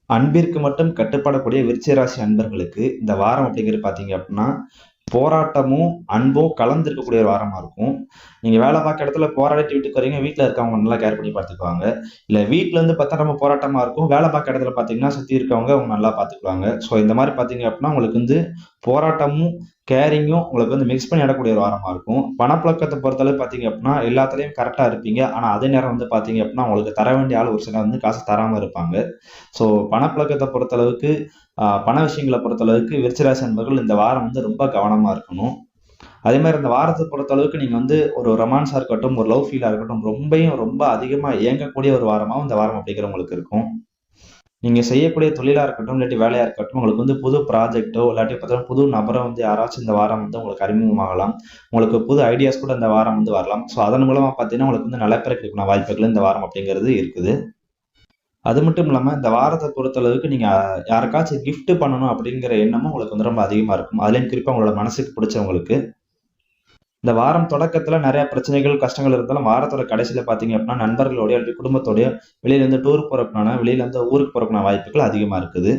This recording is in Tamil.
அன்பிற்கு மட்டும் கட்டுப்படக்கூடிய விருச்சிக ராசி அன்பர்களுக்கு இந்த வாரம் அப்படிங்கிறது பார்த்தீங்க அப்படின்னா, போராட்டமும், அன்பும் கலந்து இருக்கக்கூடிய ஒரு வாரமா இருக்கும். நீங்க வேலை பார்க்குற இடத்துல போராடிட்டு வீட்டுக்கு வரீங்க, வீட்ல இருக்கவங்க நல்லா கேர் பண்ணி பார்த்துக்குவாங்க. இல்ல வீட்ல இருந்து பார்த்தா நம்ம போராட்டமா இருக்கும். வேலை பார்க்குற இடத்துல பார்த்தீங்கன்னா, சுத்தி இருக்கவங்க அவங்க நல்லா பார்த்துக்குவாங்க. ஸோ இந்த மாரி பார்த்தீங்க அப்படின்னா, உங்களுக்கு வந்து போராட்டமும், கேரிங்கும் உங்களுக்கு வந்து மிக்ஸ் பண்ணி இடக்கூடிய ஒரு வாரமா இருக்கும். பணப்புழக்கத்த பொறுத்தளவு பார்த்தீங்க அப்படின்னா, எல்லாத்துலயும் கரெக்ட்டா இருப்பீங்க. ஆனா அதே நேரம் வந்து பார்த்தீங்க அப்படின்னா, உங்களுக்கு தர வேண்டிய ஆள் ஒரு சிலர் வந்து காசு தராம இருப்பாங்க. ஸோ பணப்புழக்கத்த பொறுத்தளவுக்கு, பண விஷயங்கள பொறுத்தளவுக்கு விருச்சிகராசி அன்பர்கள் இந்த வாரம் வந்து ரொம்ப கவனமா இருக்கணும். அதே மாரி இந்த வாரத்த பொறுத்தளவுக்கு நீங்க வந்து ஒரு ரொமான்ஸா இருக்கட்டும், ஒரு லவ் ஃபீலா இருக்கட்டும், ரொம்ப அதிகமா ஏங்கக்கூடிய ஒரு வாரமாவும் இந்த வாரம் அப்படிங்கிற உங்களுக்கு இருக்கும். நீங்க செய்யக்கூடிய தொழிலா இருக்கட்டும், இல்லாட்டி வேலையா இருக்கட்டும், உங்களுக்கு வந்து புது ப்ராஜெக்ட்டோ, இல்லாட்டி பார்த்தீங்கன்னா புது நபரோ வந்து யாராச்சும் இந்த வாரம் வந்து உங்களுக்கு அறிமுகமாகலாம். உங்களுக்கு புது ஐடியாஸ் கூட இந்த வாரம் வந்து வரலாம். ஸோ அதன் மூலமா பார்த்தீங்கன்னா, உங்களுக்கு வந்து நடைபெற கிடைக்கும் வாய்ப்புகள் இந்த வாரம் அப்படிங்கிறது இருக்குது. அது மட்டும் இல்லாம, இந்த வாரத்த பொறுத்தளவுக்கு நீங்க யாருக்காச்சும் கிஃப்ட் பண்ணணும் அப்படிங்கிற எண்ணமும் உங்களுக்கு வந்து ரொம்ப அதிகமா இருக்கும். அதுலயும் குறிப்பா உங்களோட மனசுக்கு பிடிச்சவங்களுக்கு. இந்த வாரம் தொடக்கத்துல நெறைய பிரச்சனைகள், கஷ்டங்கள் இருந்தாலும், வாரத்தோட கடைசியில பார்த்தீங்க அப்படின்னா, நண்பர்களோடயோ, இல்லாட்டி குடும்பத்தோடயோ வெளியில இருந்து டூர் போறதுக்கான வெளியில இருந்து ஊருக்கு போறதுக்கான வாய்ப்புகள் அதிகமா இருக்குது.